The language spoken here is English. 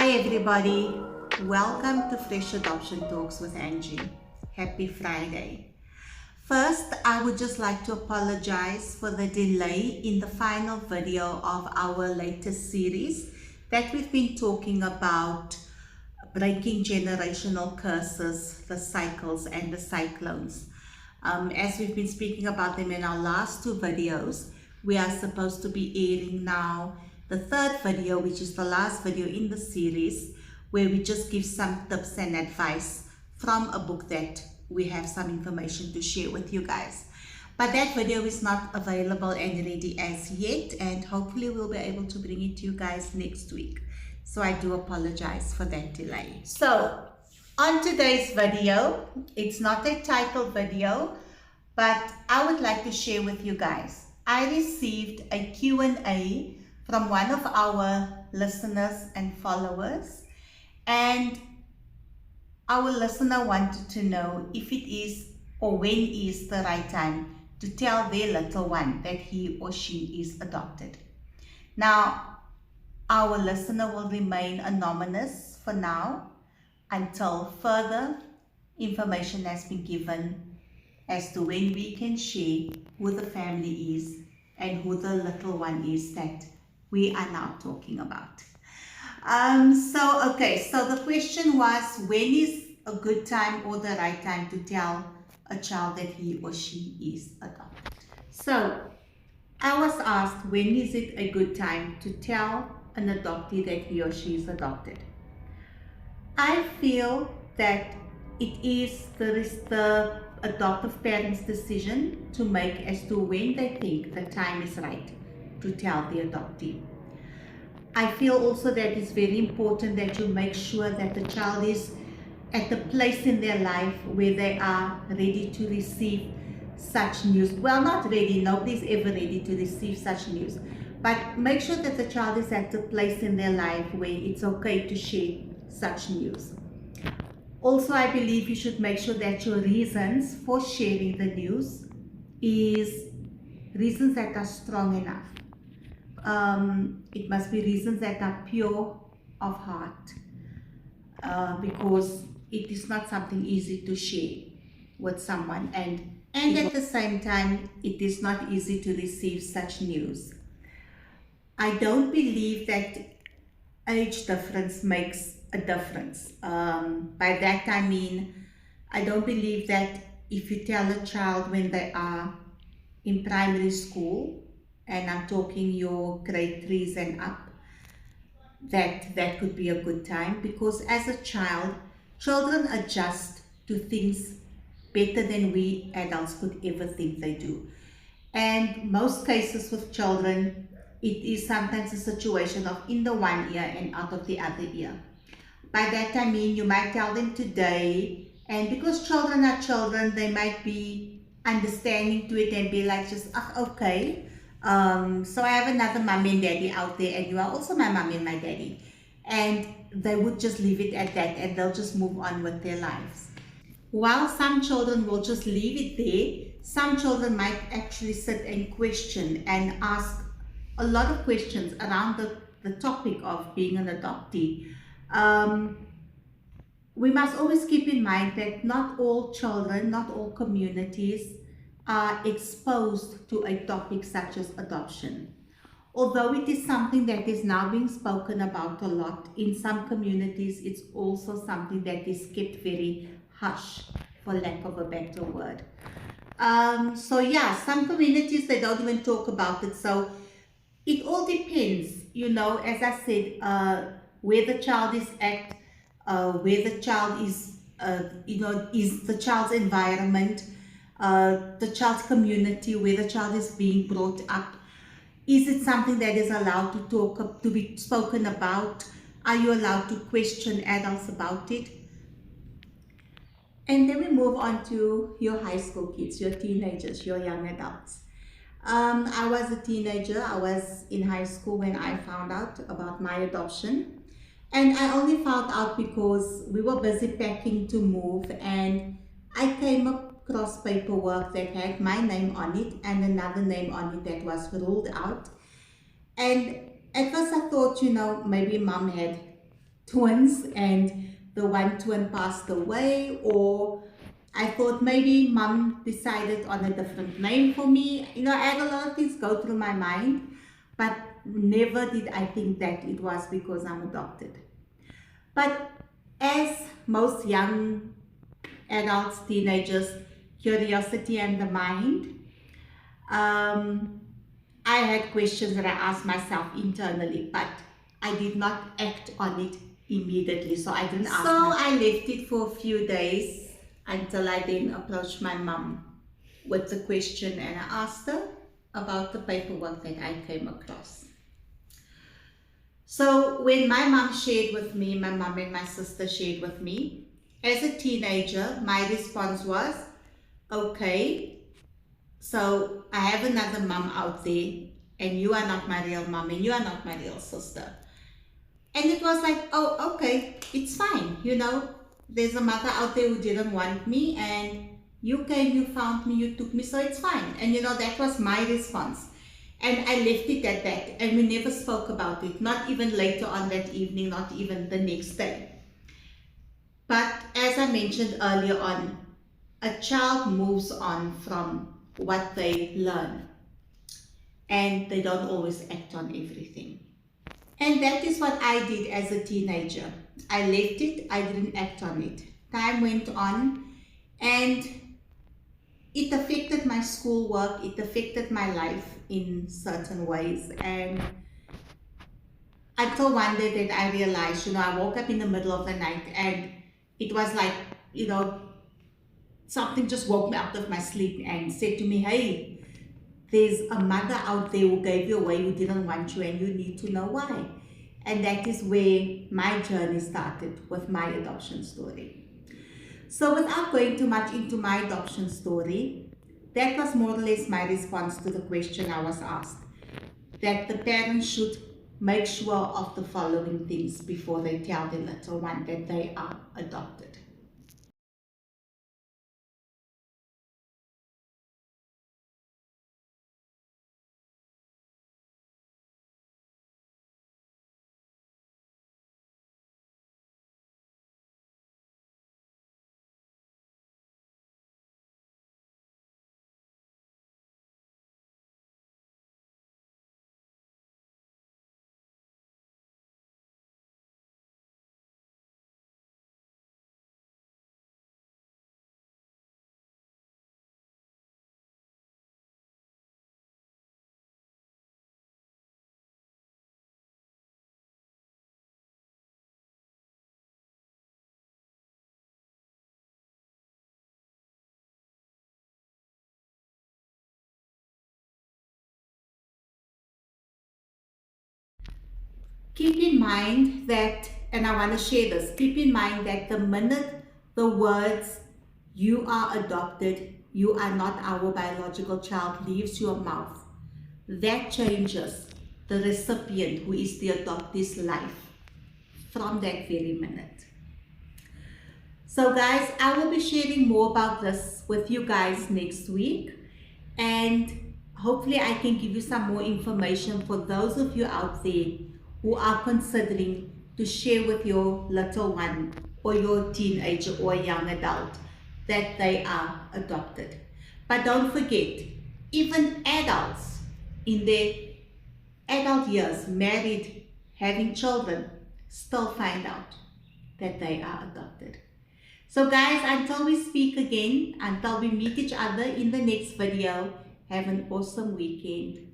Hi everybody, welcome to Fresh Adoption Talks with Angie. Happy Friday. First, I would just like to apologize for the delay in the final video of our latest series that we've been talking about breaking generational curses, the cycles and the cyclones. As we've been speaking about them in our last two videos, we are supposed to be airing now the third video, which is the last video in the series, where we just give some tips and advice from a book that we have some information to share with you guys. But that video is not available and ready as yet, and hopefully we'll be able to bring it to you guys next week. So I do apologize for that delay. So on today's video, it's not a title video, but I would like to share with you guys. I received a Q&A from one of our listeners and followers, and our listener wanted to know if it is or when is the right time to tell their little one that he or she is adopted. Now, our listener will remain anonymous for now until further information has been given as to when we can share who the family is and who the little one is that we are now talking about. So the question was, when is a good time or the right time to tell a child that he or she is adopted? So I was asked, when is it a good time to tell an adoptee that he or she is adopted? I feel that it is the adoptive parent's decision to make as to when they think the time is right to tell the adoptee. I feel also that it's very important that you make sure that the child is at the place in their life where they are ready to receive such news. Well, not ready, nobody's ever ready to receive such news, but make sure that the child is at the place in their life where it's okay to share such news. Also, I believe you should make sure that your reasons for sharing the news is reasons that are strong enough. It must be reasons that are pure of heart, because it is not something easy to share with someone, and at the same time it is not easy to receive such news. I don't believe that age difference makes a difference. By that I mean, I don't believe that if you tell a child when they are in primary school, and I'm talking your grade 3s and up, that could be a good time, because as a child, children adjust to things better than we adults could ever think they do. And most cases with children, it is sometimes a situation of in the one ear and out of the other ear. By that I mean, you might tell them today, and because children are children, they might be understanding to it and be like, just, okay. So I have another mommy and daddy out there, and you are also my mommy and my daddy. And they would just leave it at that, and they'll just move on with their lives. While some children will just leave it there, some children might actually sit and question and ask a lot of questions around the topic of being an adoptee. We must always keep in mind that not all children, not all communities are exposed to a topic such as adoption. Although it is something that is now being spoken about a lot, in some communities it's also something that is kept very hush, for lack of a better word. So yeah, some communities, they don't even talk about it. So it all depends, as I said, where the child is at, where the child is, is the child's environment, the child's community, where the child is being brought up. Is it something that is allowed to be spoken about? Are you allowed to question adults about it? And then we move on to your high school kids, your teenagers, your young adults. I was a teenager. I was in high school when I found out about my adoption. And I only found out because we were busy packing to move, and I came across paperwork that had my name on it and another name on it that was ruled out. And at first I thought, maybe mom had twins and the one twin passed away, or I thought maybe mom decided on a different name for me. You know, I had a lot of things go through my mind, but never did I think that it was because I'm adopted. But as most young adults, teenagers, curiosity and the mind, I had questions that I asked myself internally, but I did not act on it immediately. So I didn't ask. So I left it for a few days until I then approached my mom with the question, and I asked her about the paperwork that I came across. So when my mom shared with me, my mom and my sister shared with me, as a teenager, my response was, okay, so I have another mom out there, and you are not my real mom, and you are not my real sister. And it was like, oh, okay, it's fine. You know, there's a mother out there who didn't want me, and you came, you found me, you took me, so it's fine. And you know, that was my response. And I left it at that, and we never spoke about it, not even later on that evening, not even the next day. But as I mentioned earlier on, a child moves on from what they learn, and they don't always act on everything. And that is what I did as a teenager. I left it, I didn't act on it. Time went on, and it affected my schoolwork, it affected my life in certain ways. And until one day that I realized, you know, I woke up in the middle of the night, and it was like, you know, something just woke me out of my sleep and said to me, hey, there's a mother out there who gave you away, who didn't want you, and you need to know why. And that is where my journey started with my adoption story. So without going too much into my adoption story, that was more or less my response to the question I was asked, that the parents should make sure of the following things before they tell their little one that they are adopted. Keep in mind that, and I want to share this, keep in mind that the minute the words, you are adopted, you are not our biological child, leaves your mouth, that changes the recipient, who is the adoptee's life, from that very minute. So guys, I will be sharing more about this with you guys next week, and hopefully I can give you some more information for those of you out there who are considering to share with your little one or your teenager or young adult that they are adopted. But don't forget, even adults in their adult years, married, having children, still find out that they are adopted. So guys, until we speak again, until we meet each other in the next video, have an awesome weekend.